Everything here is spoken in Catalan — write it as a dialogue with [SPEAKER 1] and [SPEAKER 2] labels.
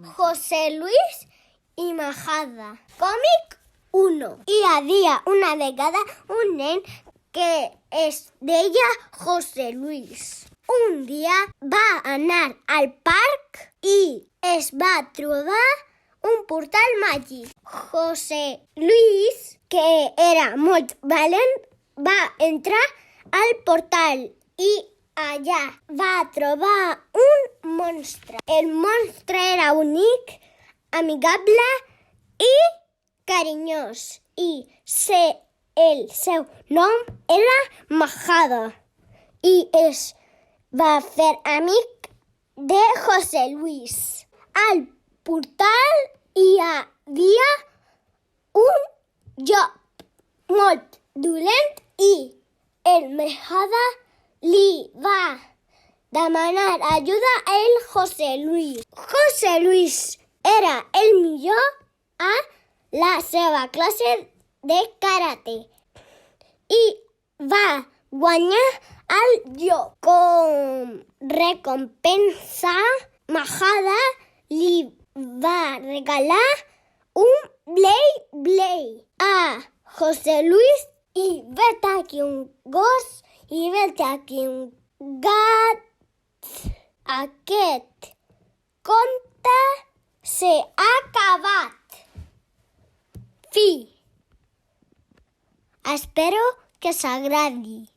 [SPEAKER 1] José Luis i Majada. Còmic 1. Hi havia una vegada un nen que es deia José Luis. Un dia va anar al parc i es va trobar un portal màgic. José Luis, que era molt valent, va entrar al portal i allà va trobar un monstre. El monstre era bonic, amigable i carinyós i el seu nom era Majada i es va fer amic de José Luis. Al portal hi havia un llop molt dolent i el Majada li va demanar ajuda a el José Luis. José Luis era el millor a la seva classe de karate i va guanyar el llop. Com recompensa, Majada li va regalar un Blade a José Luis i vet aquí un gos i vet aquí un gat. Aquest conte s'ha acabat. Fi. Espero que s'agradi.